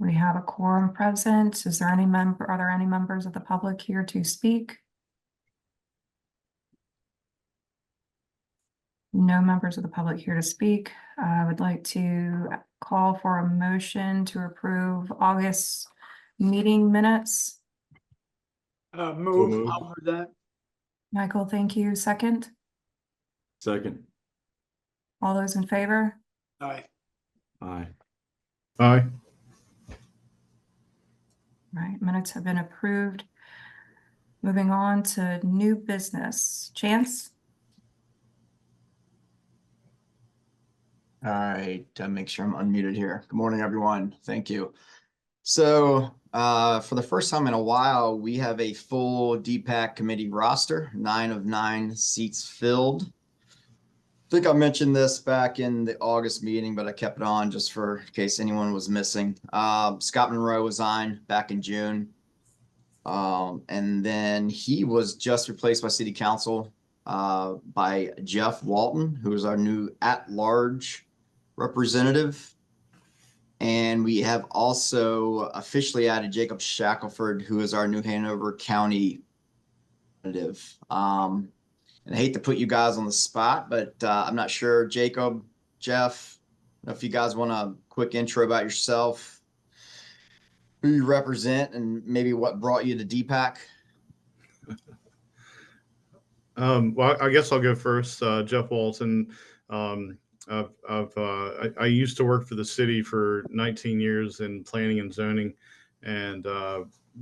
We have a quorum present. Is there any are there any members of the public here to speak? No members of the public here to speak. I would like to call for a motion to approve August meeting minutes. Move. I'll move that. Michael, thank you. Second. Second. All those in favor? Aye. Aye. Aye. Right, minutes have been approved. Moving on to new business. Chance? All right, make sure I'm unmuted here. Good morning, everyone. Thank you. So for the first time in a while, we have a full DPAC committee roster, 9 of 9 seats filled. I think I mentioned this back in the August meeting, but I kept it on just for in case anyone was missing. Scott Monroe was on back in June. And then he was just replaced by City Council by Jeff Walton, who is our new at-large representative. And we have also officially added Jacob Shackelford, who is our New Hanover County representative. And I hate to put you guys on the spot, but I'm not sure, Jacob, Jeff, if you guys want a quick intro about yourself, who you represent, and maybe what brought you to DPAC. Well, I guess I'll go first. Jeff Walton. I used to work for the city for 19 years in planning and zoning, and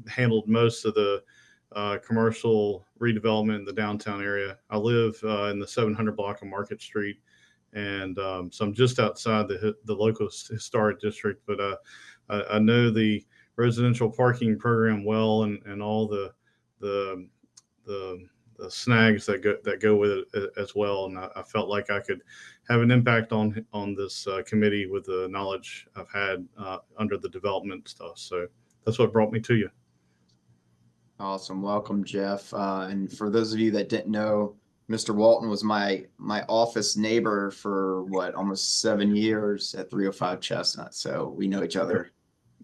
handled most of the commercial redevelopment in the downtown area. I live in the 700 block of Market Street, and so I'm just outside the local historic district. But I know the residential parking program well, and all the snags that go with it as well. And I felt like I could have an impact on this committee with the knowledge I've had under the development stuff. So that's what brought me to you. Awesome. Welcome, Jeff. And for those of you that didn't know, Mr. Walton was my office neighbor for almost 7 years at 305 Chestnut. So we know each other.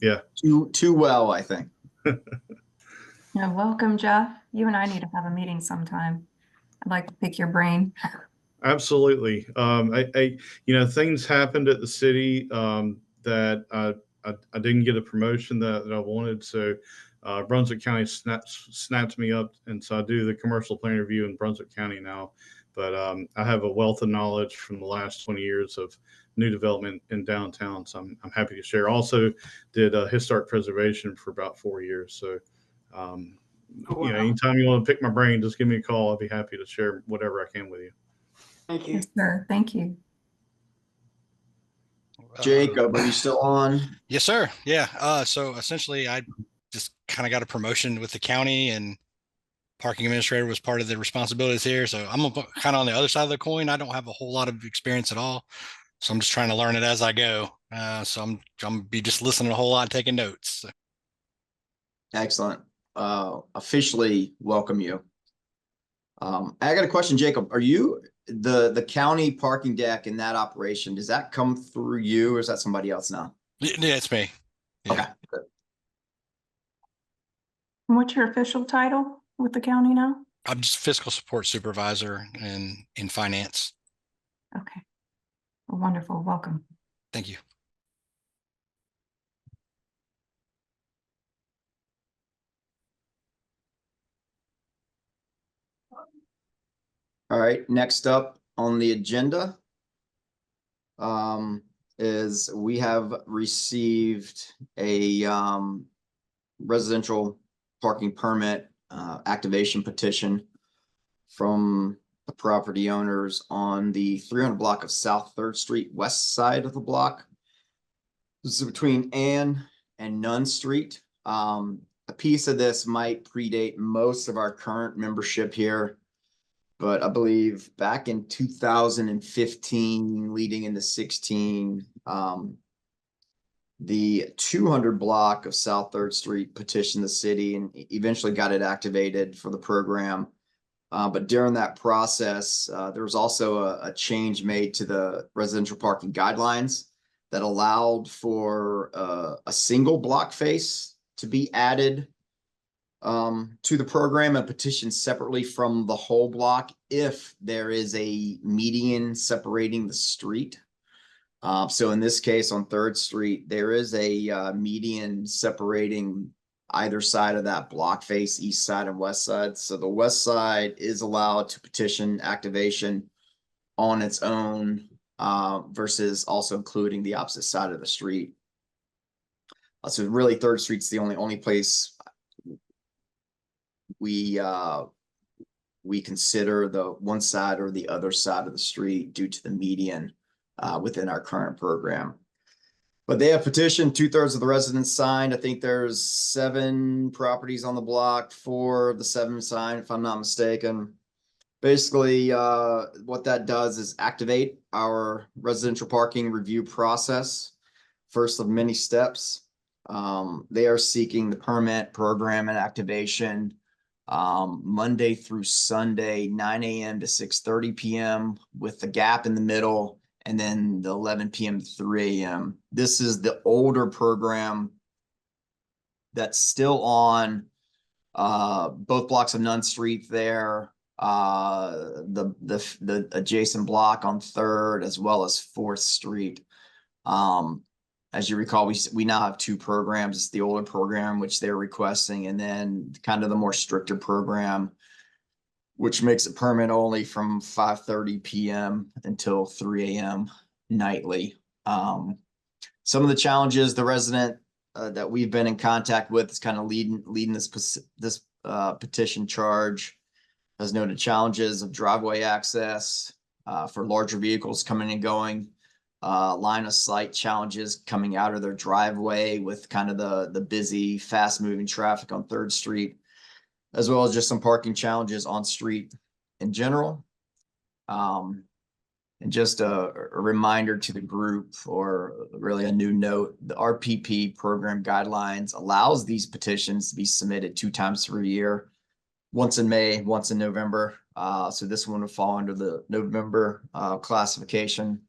Yeah. Too well, I think. Yeah, welcome, Jeff. You and I need to have a meeting sometime. I'd like to pick your brain. Absolutely. Things happened at the city that I didn't get a promotion that I wanted. So Brunswick County snapped me up, and so I do the commercial plan review in Brunswick County now. But I have a wealth of knowledge from the last 20 years of new development in downtown, so I'm happy to share. Also did historic preservation for about 4 years. So anytime you want to pick my brain, just give me a call. I'll be happy to share whatever I can with you. Thank you. Yes, sir. Thank you. Jacob, are you still on? Yes, sir. Yeah. So essentially, I just kind of got a promotion with the county, and parking administrator was part of the responsibilities here. So I'm kind of on the other side of the coin. I don't have a whole lot of experience at all, so I'm just trying to learn it as I go. So I'm be just listening a whole lot and taking notes. So. Excellent. Officially welcome you. I got a question, Jacob. Are you the county parking deck in that operation? Does that come through you, or is that somebody else now? Yeah, it's me. Yeah. Okay, good. What's your official title with the county now? I'm just fiscal support supervisor in finance. Okay. Well, wonderful. Welcome. Thank you. All right, next up on the agenda is we have received a residential parking permit activation petition from the property owners on the 300 block of South 3rd Street, west side of the block. This is between Ann and Nunn Street. A piece of this might predate most of our current membership here, but I believe back in 2015, leading into 16, the 200 block of South 3rd Street petitioned the city and eventually got it activated for the program. But during that process, there was also a change made to the residential parking guidelines. that allowed for a single block face to be added to the program and petitioned separately from the whole block if there is a median separating the street. So in this case, on 3rd Street, there is a median separating either side of that block face, east side and west side. So the west side is allowed to petition activation on its own versus also including the opposite side of the street. So really 3rd Street's the only place we consider the one side or the other side of the street due to the median within our current program. But they have petitioned, 2/3 of the residents signed. I think there's 7 properties on the block for the 7 signed, if I'm not mistaken. Basically, what that does is activate our residential parking review process. First of many steps. They are seeking the permit, program, and activation Monday through Sunday, 9 a.m. to 6:30 p.m. with the gap in the middle, and then the 11 p.m. to 3 a.m. This is the older program that's still on both blocks of Nunn Street there, the adjacent block on 3rd, as well as 4th Street. As you recall, we now have 2 programs. It's the older program, which they're requesting, and then kind of the more stricter program, which makes it permit only from 5:30 p.m. until 3 a.m. nightly. Some of the challenges the resident that we've been in contact with is kind of leading this petition charge has noted challenges of driveway access for larger vehicles coming and going. Line of sight challenges coming out of their driveway with kind of the busy, fast moving traffic on 3rd Street, as well as just some parking challenges on street in general. And just a reminder to the group, or really a new note, the RPP program guidelines allows these petitions to be submitted 2 times per year, once in May, once in November. So this one would fall under the November classification.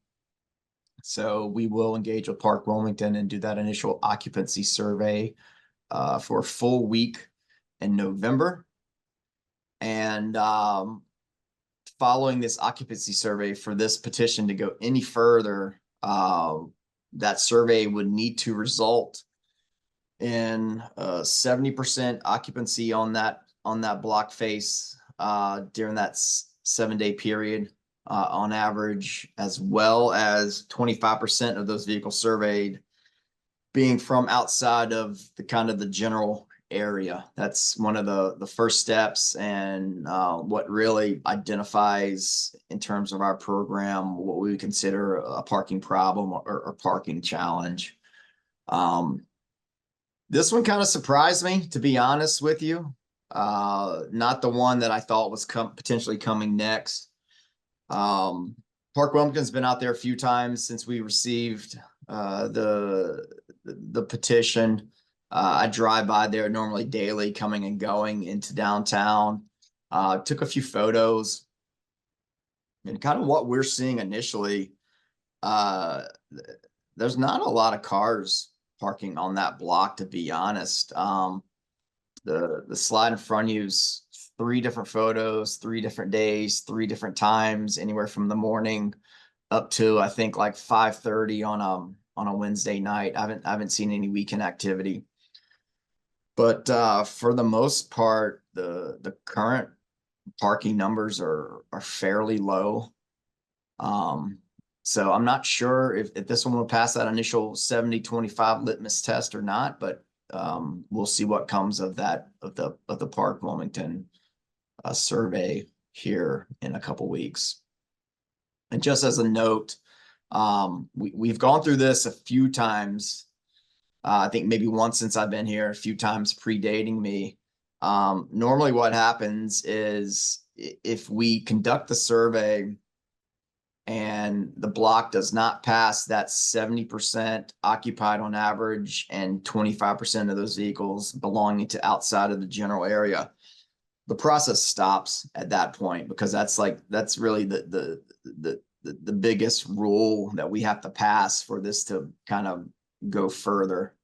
So we will engage with Park Wilmington and do that initial occupancy survey for a full week in November. And following this occupancy survey, for this petition to go any further, that survey would need to result in 70% occupancy on that block face during that 7-day period. On average, as well as 25% of those vehicles surveyed being from outside of the kind of the general area. That's one of the first steps, and what really identifies in terms of our program what we would consider a parking problem or parking challenge. This one kind of surprised me, to be honest with you. Not the one that I thought was potentially coming next. Park Wilmington's been out there a few times since we received the petition. I drive by there normally daily, coming and going into downtown. Took a few photos, and kind of what we're seeing initially, there's not a lot of cars parking on that block, to be honest. The slide in front of you is 3 different photos, 3 different days, 3 different times, anywhere from the morning up to, I think, like 5:30 on a Wednesday night. I haven't seen any weekend activity, but for the most part, the current parking numbers are fairly low. So I'm not sure if this one will pass that initial 70-25 litmus test or not, but we'll see what comes of that of the Park Wilmington survey here in a couple weeks. And just as a note, we've gone through this a few times. I think maybe once since I've been here, a few times predating me. Normally what happens is if we conduct the survey and the block does not pass that 70% occupied on average and 25% of those vehicles belonging to outside of the general area, the process stops at that point, because that's really the the biggest rule that we have to pass for this to kind of go further.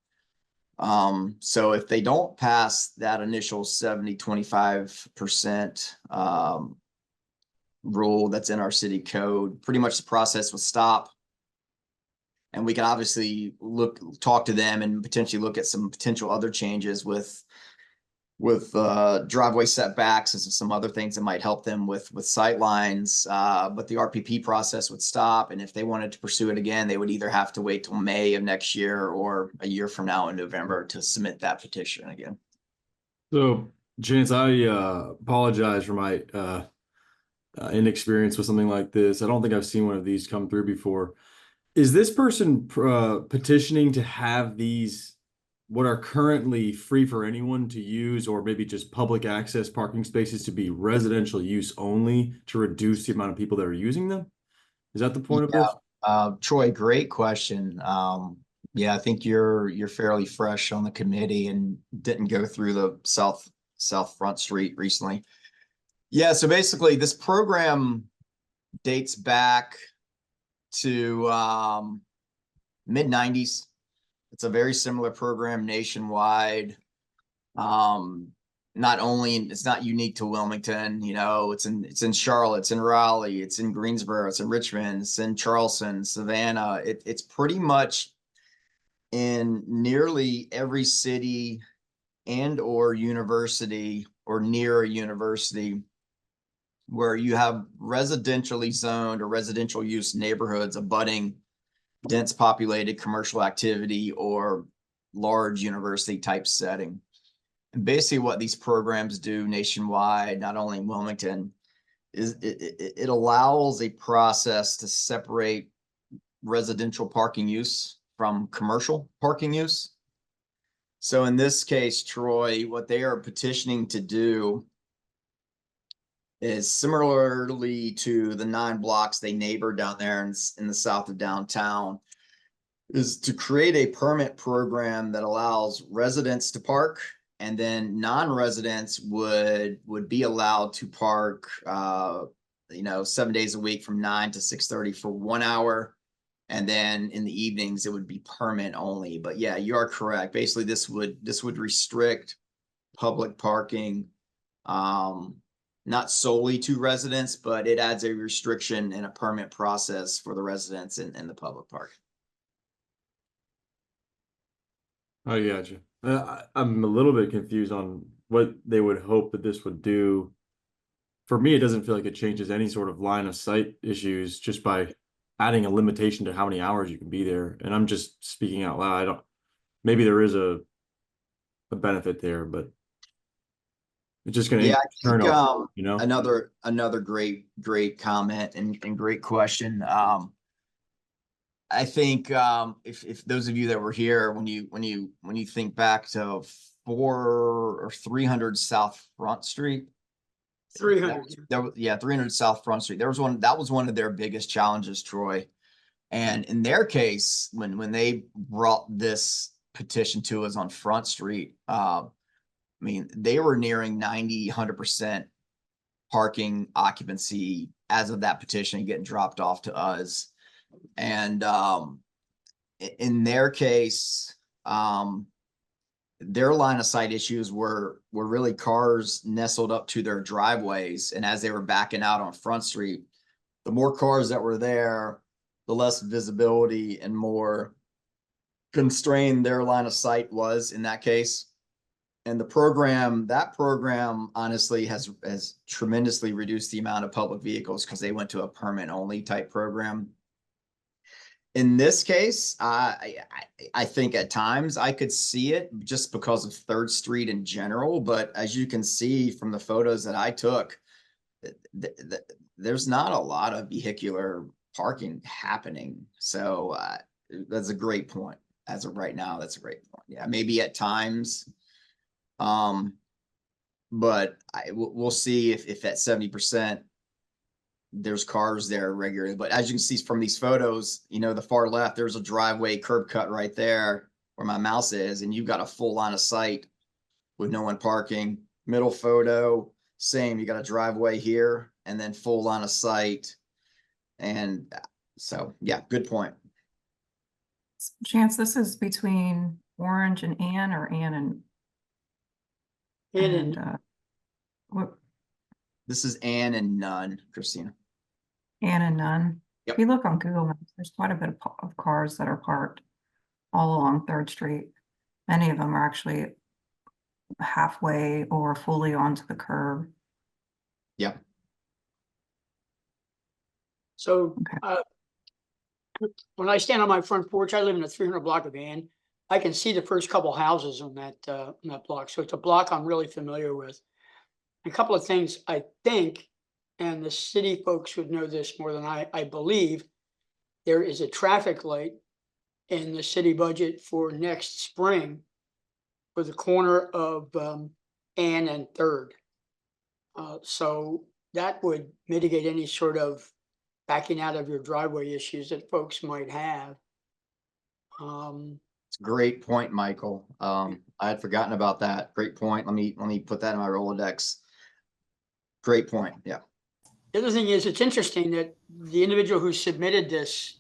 So if they don't pass that initial 25% rule that's in our city code, pretty much the process would stop. And we can obviously talk to them and potentially look at some potential other changes with driveway setbacks and some other things that might help them with sight lines. But the RPP process would stop. And if they wanted to pursue it again, they would either have to wait till May of next year or a year from now in November to submit that petition again. So, Chance, I apologize for my inexperience with something like this. I don't think I've seen one of these come through before. Is this person petitioning to have these, what are currently free for anyone to use, or maybe just public access parking spaces, to be residential use only to reduce the amount of people that are using them? Is that the point of this? Troy, great question. Yeah, I think you're fairly fresh on the committee and didn't go through the South Front Street recently. Yeah, so basically this program dates back to mid-90s. It's a very similar program nationwide. Not only, it's not unique to Wilmington, you know, it's in Charlotte, it's in Raleigh, it's in Greensboro, it's in Richmond, it's in Charleston, Savannah. It's pretty much in nearly every city and or university or near a university where you have residentially zoned or residential use neighborhoods abutting dense populated commercial activity or large university type setting. And basically what these programs do nationwide, not only in Wilmington, is it allows a process to separate residential parking use from commercial parking use. So in this case, Troy, what they are petitioning to do is similarly to the 9 blocks they neighbor down there in the south of downtown, is to create a permit program that allows residents to park, and then non-residents would be allowed to park, 7 days a week from 9 to 6:30 for 1 hour. And then in the evenings, it would be permit only. But yeah, you are correct. Basically, this would restrict public parking, not solely to residents, but it adds a restriction and a permit process for the residents in the public park. I gotcha. I'm a little bit confused on what they would hope that this would do. For me, it doesn't feel like it changes any sort of line of sight issues just by adding a limitation to how many hours you can be there. And I'm just speaking out loud. Maybe there is a benefit there, but it's just going to turn off, you know? Another great comment and great question. I think if those of you that were here when you think back to 300 South Front Street, 300. 300 South Front Street. That was one of their biggest challenges, Troy. And in their case, when they brought this petition to us on Front Street, they were nearing 100% parking occupancy as of that petition getting dropped off to us. And in their case, their line of sight issues were really cars nestled up to their driveways. And as they were backing out on Front Street, the more cars that were there, the less visibility and more constrained their line of sight was in that case. And that program honestly has tremendously reduced the amount of public vehicles because they went to a permit only type program. In this case, I think at times I could see it just because of 3rd Street in general. But as you can see from the photos that I took, there's not a lot of vehicular parking happening. So that's a great point. As of right now, that's a great point. Yeah, maybe at times. But we'll see if at 70%, there's cars there regularly. But as you can see from these photos, the far left, there's a driveway curb cut right there where my mouse is, and you've got a full line of sight with no one parking. Middle photo, same, you got a driveway here and then full line of sight. And so, yeah, good point. Chance, this is between Orange and Ann, or Ann and, what, This is Ann and Nunn, Christina. Ann and Nunn? Yep. If you look on Google Maps, there's quite a bit of cars that are parked all along Third Street. Many of them are actually halfway or fully onto the curb. Yep. So, Okay. when I stand on my front porch, I live in a 300 block of Ann. I can see the first couple houses on that block. So it's a block I'm really familiar with. A couple of things I think, and the city folks would know this more than I believe, there is a traffic light in the city budget for next spring for the corner of Ann and Third. So that would mitigate any sort of backing out of your driveway issues that folks might have. It's a great point, Michael. I had forgotten about that. Great point. Let me put that in my Rolodex. Great point. Yeah. The other thing is, it's interesting that the individual who submitted this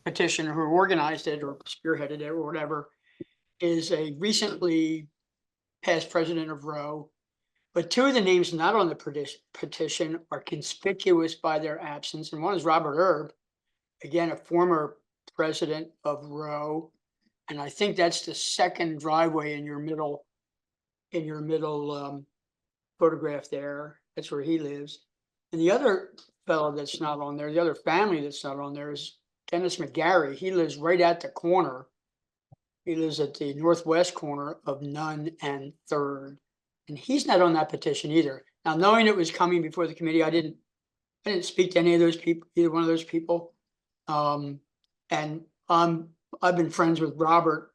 petition, or who organized it or spearheaded it or whatever, is a recently past president of Row. But two of the names not on the petition are conspicuous by their absence. And one is Robert Erb, again, a former president of Row. And I think that's the second driveway in your middle photograph there. That's where he lives. And the other fellow that's not on there, the other family that's not on there, is Dennis McGarry. He lives right at the corner. He lives at the northwest corner of Nunn and Third. And he's not on that petition either. Now, knowing it was coming before the committee, I didn't speak to any of those people, either one of those people. And I've been friends with Robert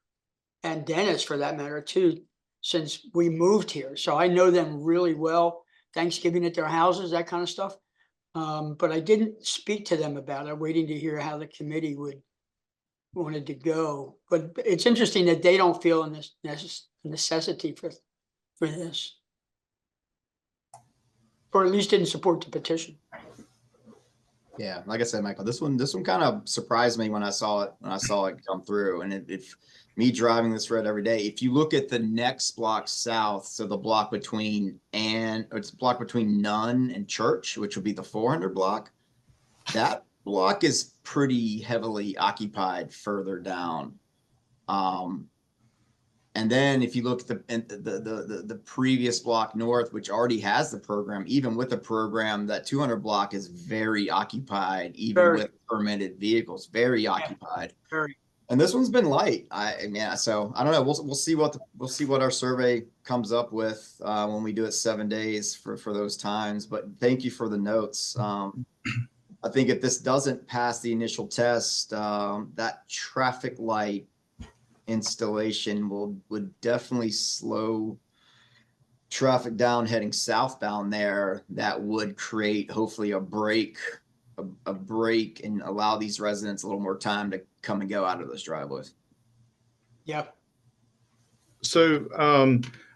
and Dennis, for that matter, too, since we moved here. So I know them really well. Thanksgiving at their houses, that kind of stuff. But I didn't speak to them about it, waiting to hear how the committee wanted to go. But it's interesting that they don't feel in this necessity for this, or at least didn't support the petition. Yeah, like I said, Michael, this one kind of surprised me when I saw it come through. And if me driving this road every day, if you look at the next block south, so the block between it's the block between Nunn and Church, which would be the 400 block, that block is pretty heavily occupied further down. And then if you look at the previous block north, which already has the program, even with the program, that 200 block is very occupied, even with permitted vehicles, very occupied. Very. And this one's been light. So I don't know. We'll see what our survey comes up with when we do it 7 days for those times. But thank you for the notes. I think if this doesn't pass the initial test, that traffic light installation would definitely slow traffic down heading southbound there. That would create hopefully a break and allow these residents a little more time to come and go out of those driveways. Yeah. So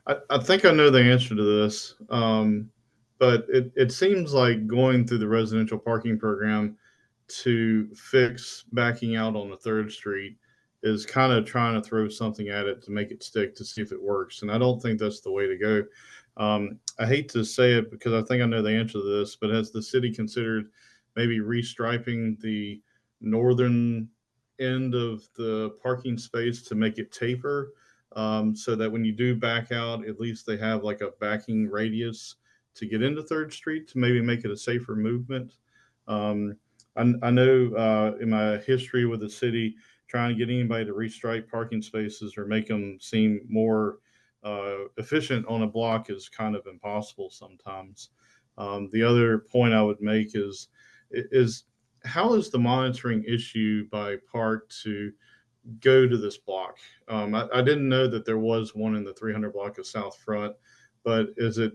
I think I know the answer to this, but it seems like going through the residential parking program to fix backing out on the 3rd Street is kind of trying to throw something at it to make it stick to see if it works. And I don't think that's the way to go. I hate to say it because I think I know the answer to this, but has the city considered maybe restriping the northern end of the parking space to make it taper, so that when you do back out, at least they have like a backing radius to get into 3rd Street to maybe make it a safer movement? I know in my history with the city, trying to get anybody to restripe parking spaces or make them seem more efficient on a block is kind of impossible sometimes. The other point I would make is how is the monitoring issue by Park to go to this block? I didn't know that there was one in the 300 block of South Front, but is it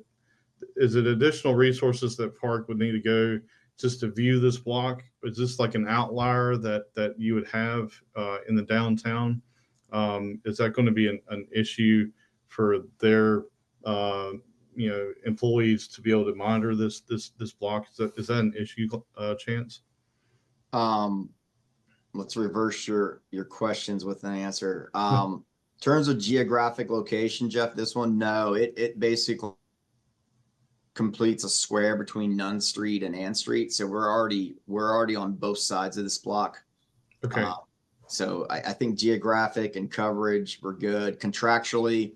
additional resources that Park would need to go just to view this block? Is this like an outlier that you would have in the downtown? Is that going to be an issue for their employees to be able to monitor this block? Is that an issue, Chance? let's reverse your questions with an answer. In terms of geographic location, Jeff, this one, no, it basically completes a square between Nunn Street and Ann Street. So we're already on both sides of this block. Okay. So I think geographic and coverage, we're good. Contractually,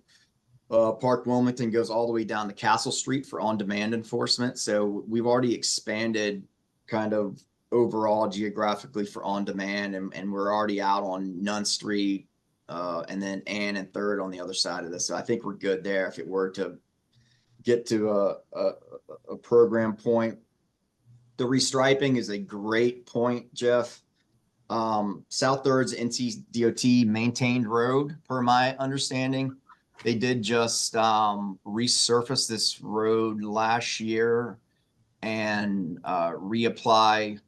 Park Wilmington goes all the way down to Castle Street for on-demand enforcement. So we've already expanded kind of overall geographically for on-demand, and we're already out on Nunn Street, and then Ann and Third on the other side of this. So I think we're good there if it were to get to a program point. The restriping is a great point, Jeff. South Third's NCDOT maintained road, per my understanding. They did just resurface this road last year and reapply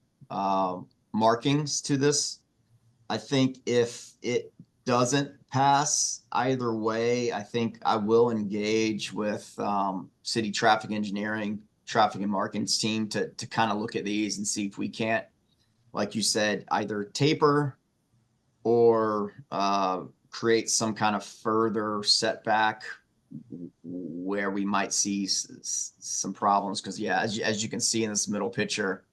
markings to this. I think if it doesn't pass either way, I think I will engage with city traffic engineering, traffic and markings team to kind of look at these and see if we can't, like you said, either taper or create some kind of further setback where we might see some problems. Because yeah, as you can see in this middle picture,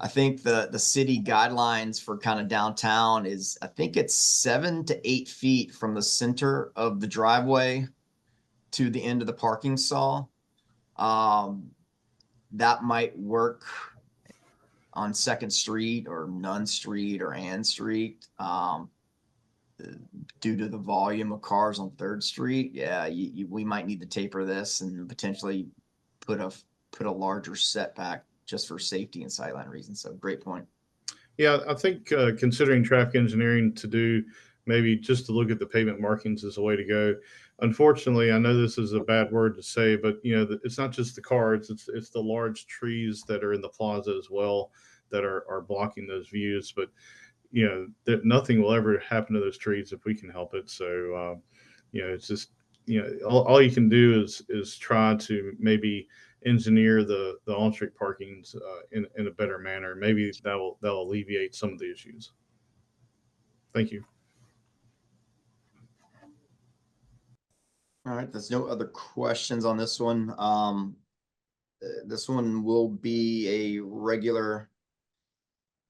I think the city guidelines for kind of downtown is, I think it's 7 to 8 feet from the center of the driveway to the end of the parking stall. That might work on Second Street or Nunn Street or Ann Street. Due to the volume of cars on Third Street, yeah, we might need to taper this and potentially put a larger setback just for safety and sightline reasons. So great point. Yeah, I think considering traffic engineering to do maybe just to look at the pavement markings is a way to go. Unfortunately, I know this is a bad word to say, but you know, it's not just the cars; it's the large trees that are in the plaza as well that are blocking those views. But you know, that nothing will ever happen to those trees if we can help it. So you know, it's just, you know, all you can do is try to maybe engineer the on-street parkings in a better manner. Maybe that'll alleviate some of the issues. Thank you. All right, there's no other questions on this one. This one will be a regular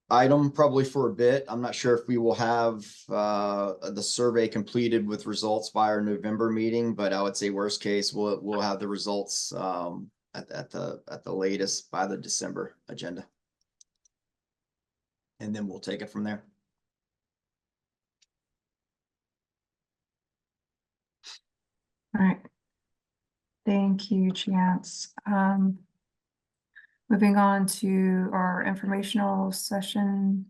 item probably for a bit. I'm not sure if we will have the survey completed with results by our November meeting, but I would say worst case, we'll have the results at the latest by the December agenda. And then we'll take it from there. All right. Thank you, Chance. Moving on to our informational session,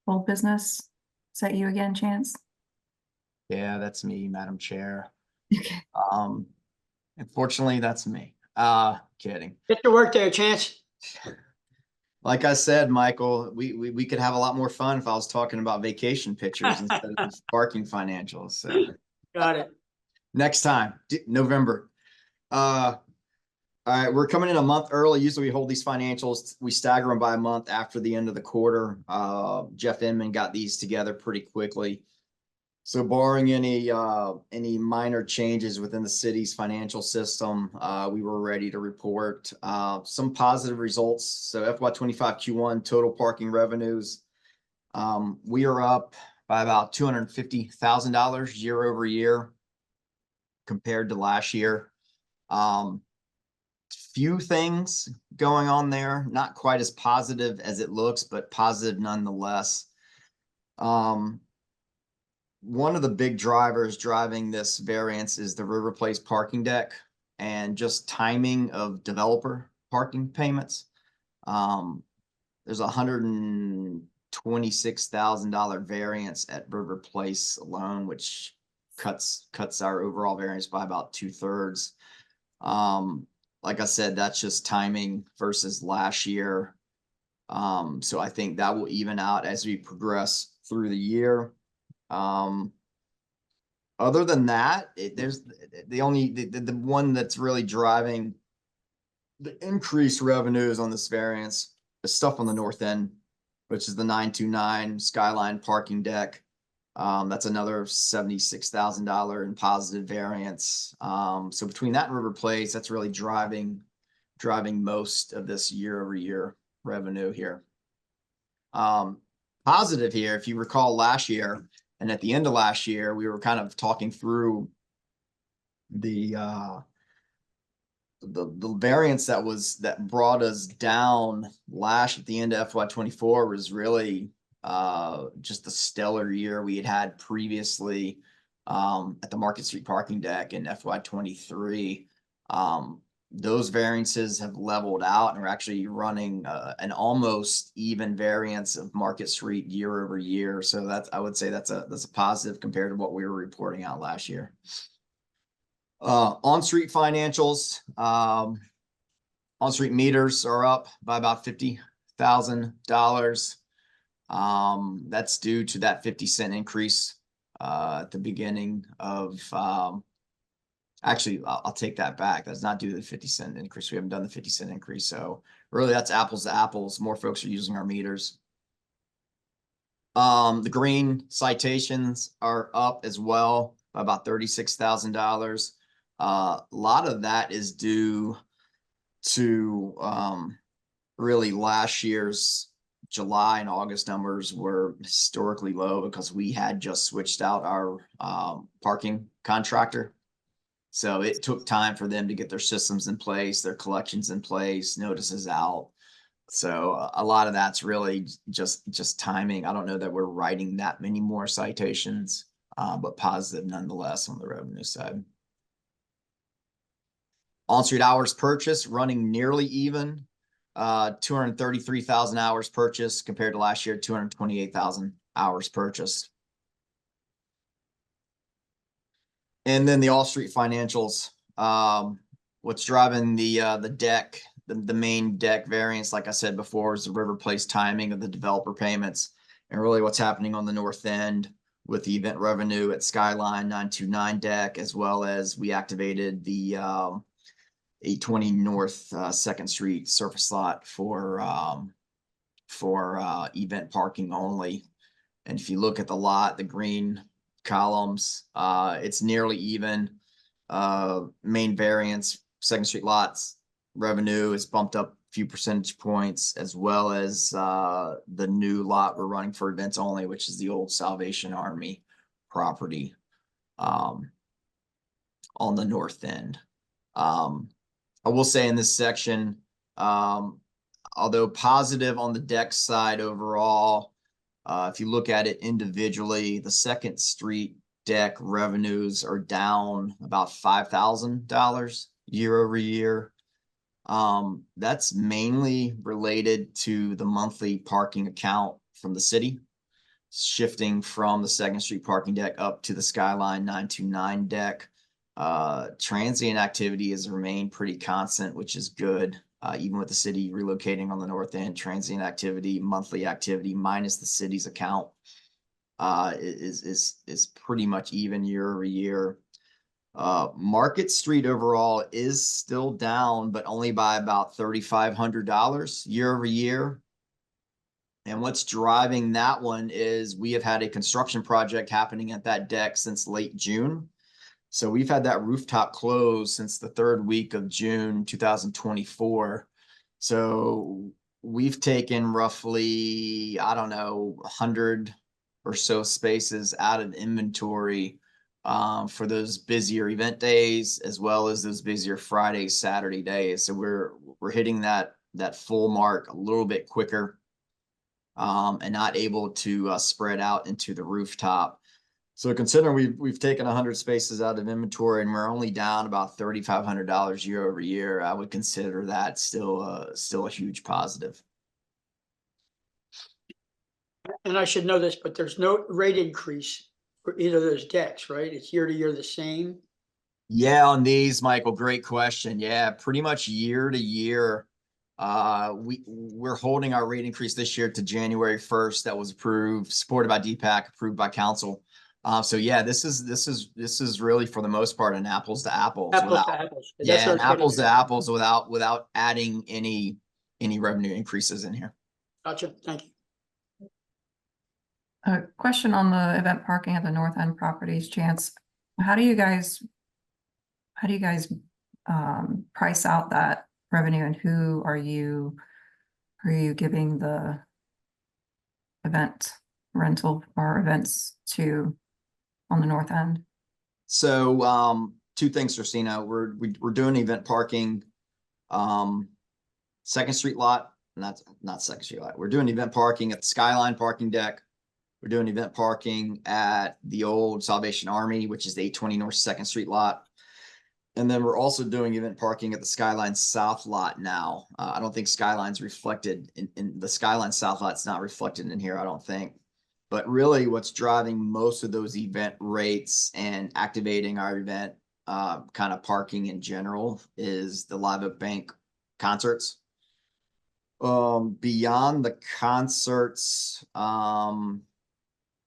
old business. Is that you again, Chance? Yeah, that's me, Madam Chair. Okay. Unfortunately, that's me. Kidding. Get to work there, Chance. Like I said, Michael, we could have a lot more fun if I was talking about vacation pictures instead of parking financials. So Got it. next time, November. All right, we're coming in a month early. Usually we hold these financials, we stagger them by a month after the end of the quarter. Jeff Inman got these together pretty quickly. So barring any minor changes within the city's financial system, we were ready to report some positive results. So FY25 Q1 total parking revenues, we are up by about $250,000 year over year compared to last year. Few things going on there, not quite as positive as it looks, but positive nonetheless. One of the big drivers driving this variance is the River Place parking deck and just timing of developer parking payments. There's $126,000 variance at River Place alone, which cuts our overall variance by about 2/3. Like I said, that's just timing versus last year. So I think that will even out as we progress through the year. Other than that, there's the one that's really driving the increased revenues on this variance is stuff on the north end. which is the 929 Skyline parking deck. That's another $76,000 in positive variance. So between that and River Place, that's really driving most of this year-over-year revenue here. Positive here, if you recall last year, and at the end of last year, we were kind of talking through the variance that brought us down at the end of FY24 was really just the stellar year we had previously at the Market Street parking deck in FY23. Those variances have leveled out, and we're actually running an almost even variance of Market Street year over year. So I would say that's a positive compared to what we were reporting out last year. On-street financials, on-street meters are up by about $50,000. That's due to that 50-cent increase at the beginning of actually, I'll take that back. That's not due to the 50-cent increase. We haven't done the 50-cent increase. So really that's apples to apples. More folks are using our meters. The green citations are up as well by about $36,000. A lot of that is due to really last year's July and August numbers were historically low because we had just switched out our parking contractor. So it took time for them to get their systems in place, their collections in place, notices out. So a lot of that's really just timing. I don't know that we're writing that many more citations, but positive nonetheless on the revenue side. On-street hours purchased running nearly even, 233,000 hours purchased compared to last year, 228,000 hours purchased. And then the all-street financials, what's driving the deck, the main deck variance, like I said before, is the River Place timing of the developer payments, and really what's happening on the north end with the event revenue at Skyline 929 deck, as well as we activated the 820 North 2nd Street surface lot for event parking only. And if you look at the lot, the green columns, it's nearly even. Main variance, 2nd Street lots revenue is bumped up a few percentage points, as well as the new lot we're running for events only, which is the old Salvation Army property on the north end. I will say in this section, although positive on the deck side overall, if you look at it individually, the 2nd Street deck revenues are down about $5,000 year over year. That's mainly related to the monthly parking account from the city, shifting from the 2nd Street parking deck up to the Skyline 929 deck. Transient activity has remained pretty constant, which is good. Even with the city relocating on the north end, transient activity, monthly activity minus the city's account is pretty much even year over year. Market Street overall is still down, but only by about $3,500 year over year. And what's driving that one is we have had a construction project happening at that deck since late June. So we've had that rooftop closed since the 3rd week of June 2024. So we've taken roughly, I don't know, 100 or so spaces out of inventory for those busier event days, as well as those busier Friday, Saturday days. So we're hitting that full mark a little bit quicker and not able to spread out into the rooftop. So considering we've taken 100 spaces out of inventory and we're only down about $3,500 year over year, I would consider that still a huge positive. And I should know this, but there's no rate increase for either of those decks, right? It's year to year the same. Yeah, on these, Michael, great question. Yeah, pretty much year to year. We're holding our rate increase this year to January 1st. That was approved, supported by DPAC, approved by council. So yeah, this is really for the most part an apples to apples. Apples to apples. Yeah, apples to apples without adding any revenue increases in here. Gotcha. Thank you. A question on the event parking at the North End properties, Chance. How do you guys price out that revenue, and who are you giving the event rental or events to on the North End? So, two things, Christina. We're doing event parking, Second Street lot, and that's not Second Street lot. We're doing event parking at the Skyline parking deck. We're doing event parking at the old Salvation Army, which is the 820 North Second Street lot. And then we're also doing event parking at the Skyline South lot now. I don't think Skyline's reflected in the Skyline South lot's not reflected in here, I don't think. But really what's driving most of those event rates and activating our event kind of parking in general is the Live Oak Bank concerts. Beyond the concerts,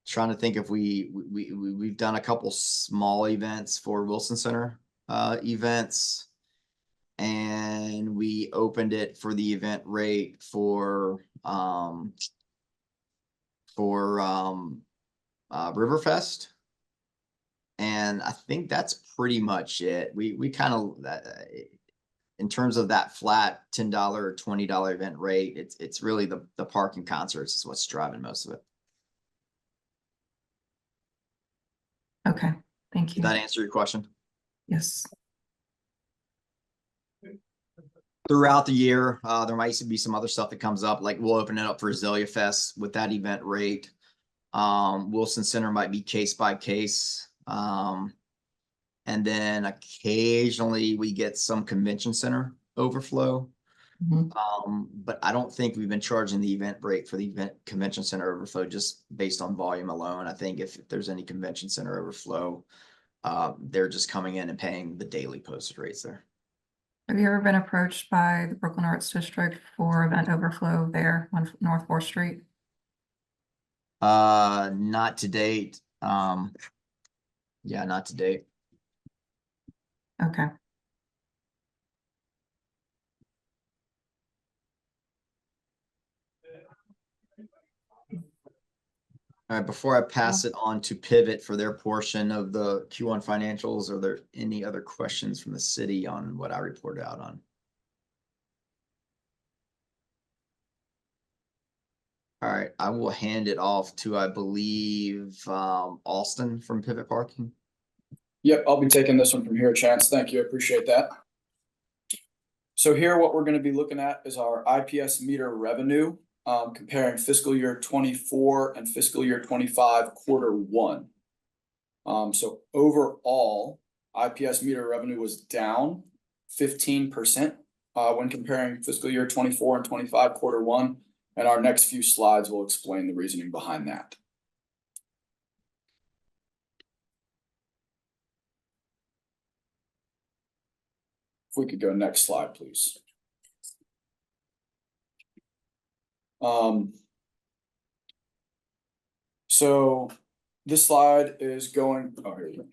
trying to think if we've done a couple small events for Wilson Center events, and we opened it for the event rate for Riverfest, and I think that's pretty much it. We kind of in terms of that flat $10 or $20 event rate, it's really the parking concerts is what's driving most of it. Okay, thank Did you. that answer your question? Yes. Throughout the year, there might be some other stuff that comes up, like we'll open it up for Azalea Fest with that event rate. Wilson Center might be case by case. And then occasionally we get some convention center overflow. Mhm. But I don't think we've been charging the event rate for the event convention center overflow just based on volume alone. I think if there's any convention center overflow, they're just coming in and paying the daily posted rates there. Have you ever been approached by the Brooklyn Arts District for event overflow there on North 4th Street? Not to date. Yeah, not to date. Okay. All right, before I pass it on to Pivot for their portion of the Q1 financials, are there any other questions from the city on what I reported out on? All right, I will hand it off to, I believe, Austin from Pivot Parking. Yep, I'll be taking this one from here, Chance. Thank you. I appreciate that. So here, what we're going to be looking at is our IPS meter revenue, comparing fiscal year 24 and fiscal year 25 Q1. So overall, IPS meter revenue was down 15% when comparing fiscal year 24 and 25 Q1. And our next few slides will explain the reasoning behind that. If we could go next slide, please. So this slide is going, oh, here we go.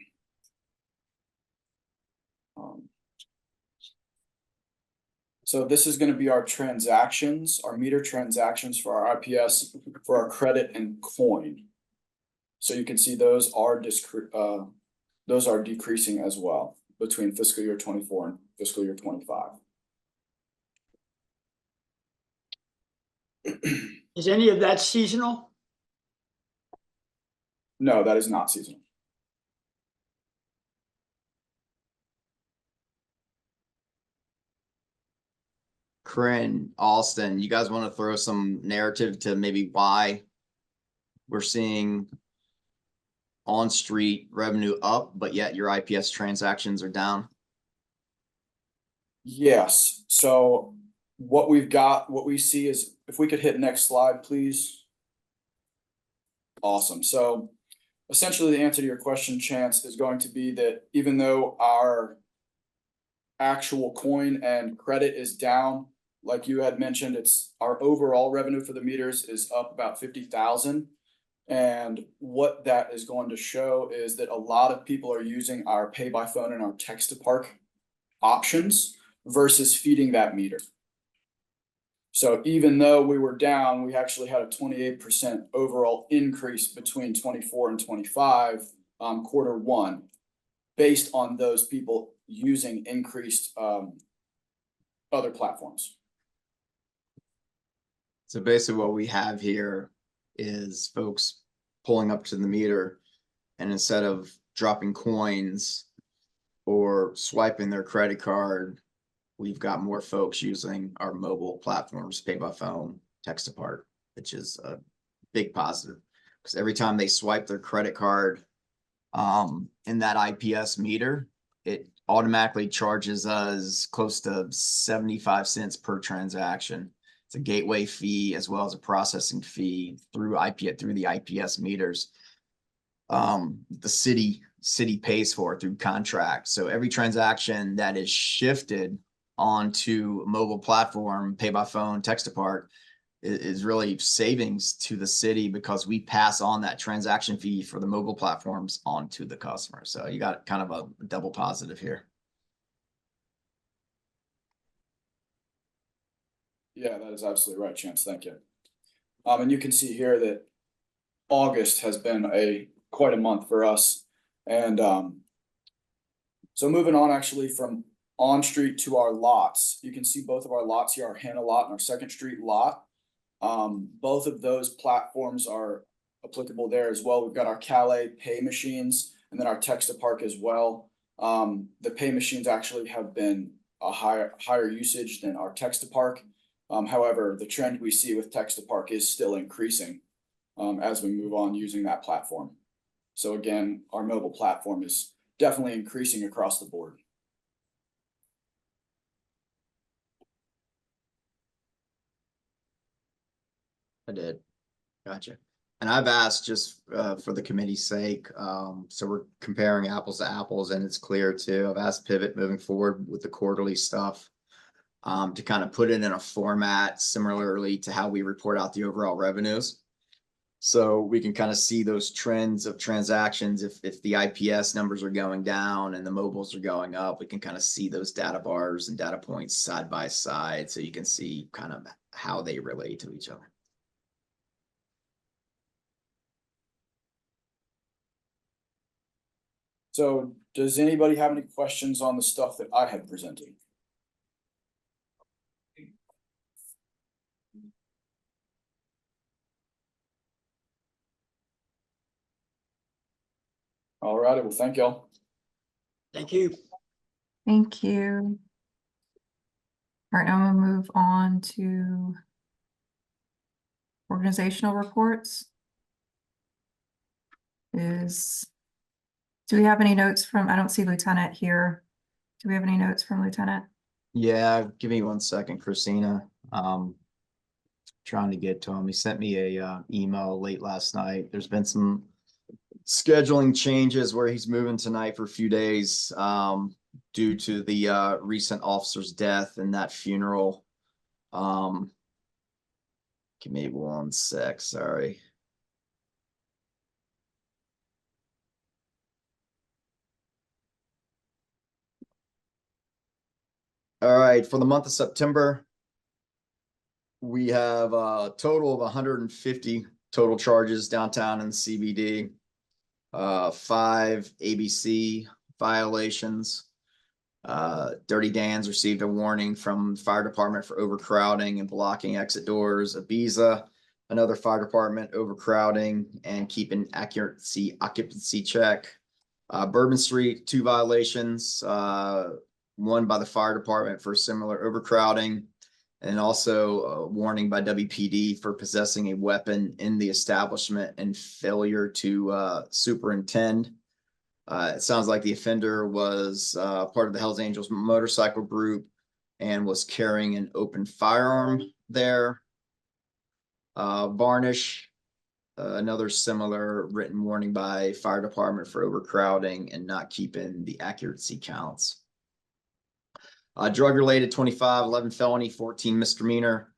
So this is going to be our transactions, our meter transactions for our IPS, for our credit and coin. So you can see those are decreasing as well between fiscal year 24 and fiscal year 25. Is any of that seasonal? No, that is not seasonal. Corinne, Austin, you guys want to throw some narrative to maybe why we're seeing on-street revenue up, but yet your IPS transactions are down? Yes, so what we see is, if we could hit next slide, please. Awesome. So essentially the answer to your question, Chance, is going to be that even though our actual coin and credit is down, like you had mentioned, it's our overall revenue for the meters is up about 50,000. And what that is going to show is that a lot of people are using our pay by phone and our text to park options versus feeding that meter. So even though we were down, we actually had a 28% overall increase between 24 and 25, Q1, based on those people using increased, other platforms. So basically what we have here is folks pulling up to the meter, and instead of dropping coins or swiping their credit card, we've got more folks using our mobile platforms, pay by phone, text to park, which is a big positive. Because every time they swipe their credit card in that IPS meter, it automatically charges us close to 75 cents per transaction. It's a gateway fee as well as a processing fee through the IPS meters. The city pays for it through contract. So every transaction that is shifted onto a mobile platform, pay by phone, text to park, is really savings to the city because we pass on that transaction fee for the mobile platforms onto the customer. So you got kind of a double positive here. Yeah, that is absolutely right, Chance. Thank you. And you can see here that August has been quite a month for us. And so moving on actually from on street to our lots, you can see both of our lots here, our Hannah lot and our Second Street lot. Both of those platforms are applicable there as well. We've got our Calais pay machines and then our text to park as well. The pay machines actually have been a higher usage than our text to park. However, the trend we see with text to park is still increasing as we move on using that platform. So again, our mobile platform is definitely increasing across the board. I did. Gotcha. And I've asked just for the committee's sake, so we're comparing apples to apples and it's clear too. I've asked Pivot moving forward with the quarterly stuff to kind of put it in a format similarly to how we report out the overall revenues. So we can kind of see those trends of transactions. If the IPS numbers are going down and the mobiles are going up, we can kind of see those data bars and data points side by side. So you can see kind of how they relate to each other. So does anybody have any questions on the stuff that I had presented? All righty, well, thank y'all. Thank you. Thank you. All right, now we'll move on to organizational reports. Do we have any notes from, I don't see Lieutenant here. Do we have any notes from Lieutenant? Yeah, give me 1 second, Christina. Trying to get to him. He sent me a email late last night. There's been some scheduling changes where he's moving tonight for a few days due to the recent officer's death and that funeral. Give me 1 sec, sorry. All right, for the month of September, we have a total of 150 total charges downtown in the CBD. 5 ABC violations. Dirty Dan's received a warning from the fire department for overcrowding and blocking exit doors. Ibiza, another fire department overcrowding and keeping occupancy check. Bourbon Street, 2 violations. One by the fire department for similar overcrowding, and also a warning by WPD for possessing a weapon in the establishment and failure to superintend. It sounds like the offender was part of the Hells Angels motorcycle group and was carrying an open firearm there. Varnish, another similar written warning by fire department for overcrowding and not keeping the accuracy counts. Drug related 25, 11 felony, 14 misdemeanor,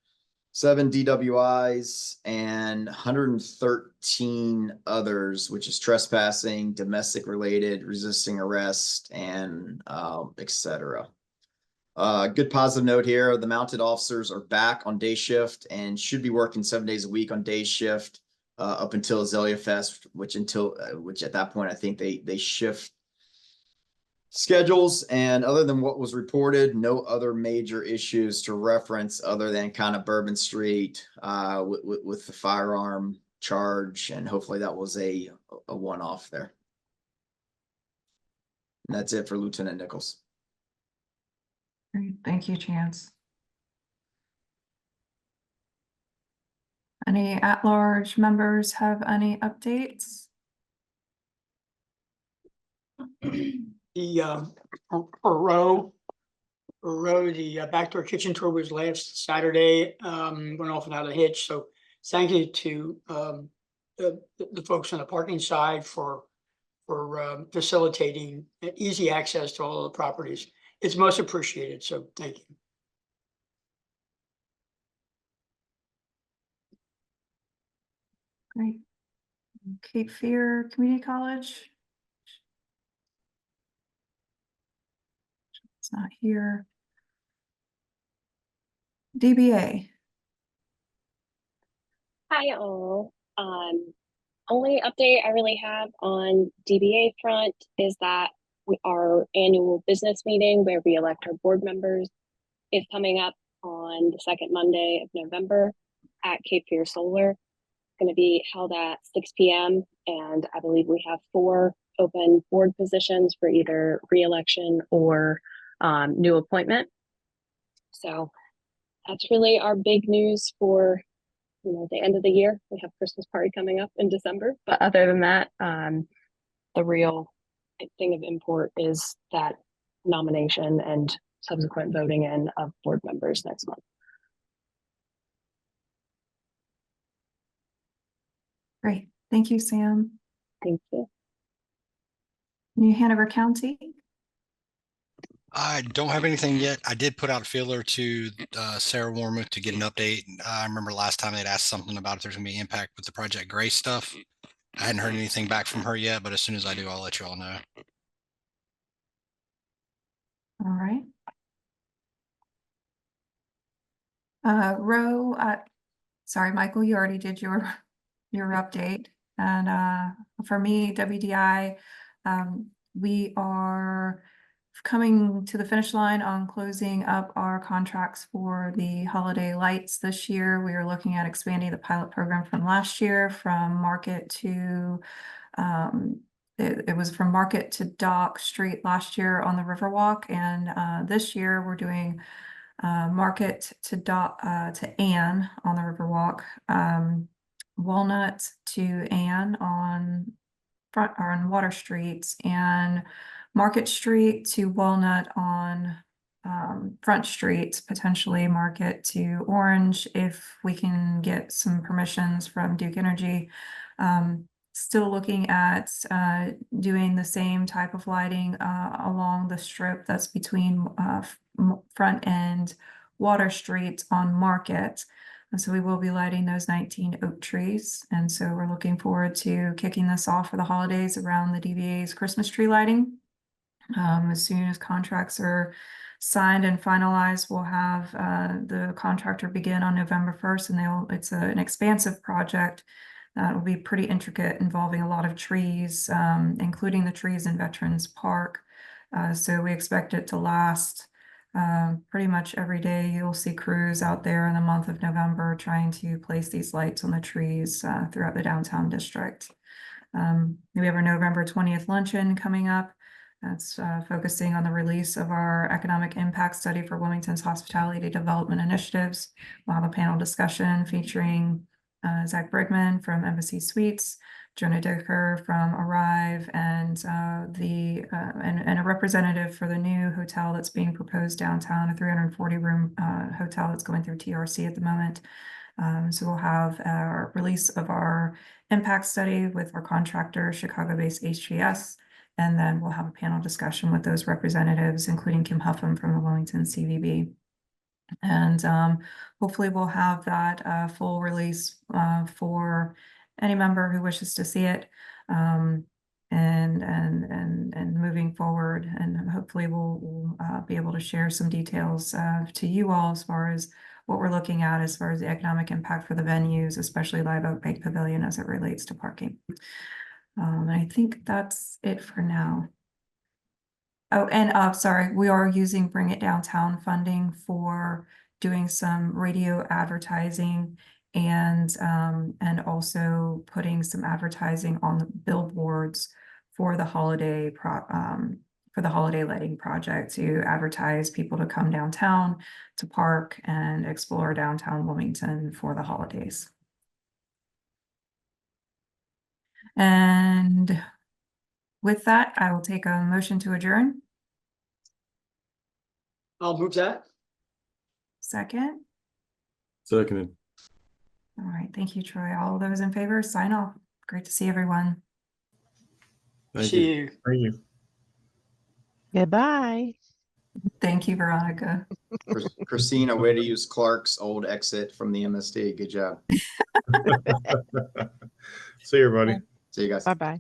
7 DWIs, and 113 others, which is trespassing, domestic related, resisting arrest, and etc. Good positive note here. The mounted officers are back on day shift and should be working 7 days a week on day shift up until Azalea Fest, which at that point I think they shift schedules. And other than what was reported, no other major issues to reference other than kind of Bourbon Street with the firearm charge, and hopefully that was a one-off there. And that's it for Lieutenant Nichols. Great, thank you, Chance. Any at-large members have any updates? The for Row, the backdoor kitchen tour was last Saturday, went off without a hitch. So thank you to the folks on the parking side for facilitating easy access to all of the properties. It's most appreciated, so thank you. Great. Cape Fear Community College. It's not here. DBA. Hi all. Only update I really have on DBA front is that our annual business meeting where we elect our board members is coming up on the second Monday of November at Cape Fear Solar. It's going to be held at 6 p.m. and I believe we have 4 open board positions for either re-election or new appointment. So that's really our big news for the end of the year. We have Christmas party coming up in December, but other than that, the real thing of import is that nomination and subsequent voting in of board members next month. Great, thank you, Sam. Thank you. New Hanover County. I don't have anything yet. I did put out a feeler to Sarah Warmuth to get an update. I remember last time they'd asked something about if there's going to be impact with the Project Grace stuff. I hadn't heard anything back from her yet, but as soon as I do, I'll let you all know. All right. Row, sorry, Michael, you already did your update. And for me, WDI, we are coming to the finish line on closing up our contracts for the holiday lights this year. We are looking at expanding the pilot program from last year from Market to it was from Market to Dock Street last year on the Riverwalk, and this year we're doing Market to Dock to Ann on the Riverwalk, Walnut to Ann on Front or on Water Street, and Market Street to Walnut on Front Street, potentially Market to Orange if we can get some permissions from Duke Energy. Still looking at doing the same type of lighting along the strip that's between Front and Water Street on Market. And so we will be lighting those 19 oak trees. And so we're looking forward to kicking this off for the holidays around the DVA's Christmas tree lighting. As soon as contracts are signed and finalized, we'll have the contractor begin on November 1st, and it's an expansive project that will be pretty intricate, involving a lot of trees, including the trees in Veterans Park. So we expect it to last pretty much every day. You'll see crews out there in the month of November trying to place these lights on the trees throughout the downtown district. We have our November 20th luncheon coming up. That's focusing on the release of our economic impact study for Wilmington's hospitality development initiatives. We'll have a panel discussion featuring Zach Brigman from Embassy Suites, Jonah Dicker from Arrive, and and a representative for the new hotel that's being proposed downtown, a 340-room hotel that's going through TRC at the moment. So we'll have our release of our impact study with our contractor, Chicago-based HGS, and then we'll have a panel discussion with those representatives, including Kim Huffam from the Wilmington CVB. And hopefully we'll have that full release for any member who wishes to see it. And moving moving forward, and hopefully we'll be able to share some details to you all as far as what we're looking at as far as the economic impact for the venues, especially Live Oak Bank Pavilion as it relates to parking. I think that's it for now. Oh, and sorry, we are using Bring It Downtown funding for doing some radio advertising and also putting some advertising on the billboards for the holiday lighting project to advertise people to come downtown to park and explore downtown Wilmington for the holidays. And with that, I will take a motion to adjourn. I'll move that. Second. Seconded. All right, thank you, Troy. All those in favor, sign off. Great to see everyone. Thank See you. you. Thank you. Goodbye. Thank you, Veronica. Christina, way to use Clark's old exit from the MSD. Good job. See you, everybody. See you guys. Bye-bye.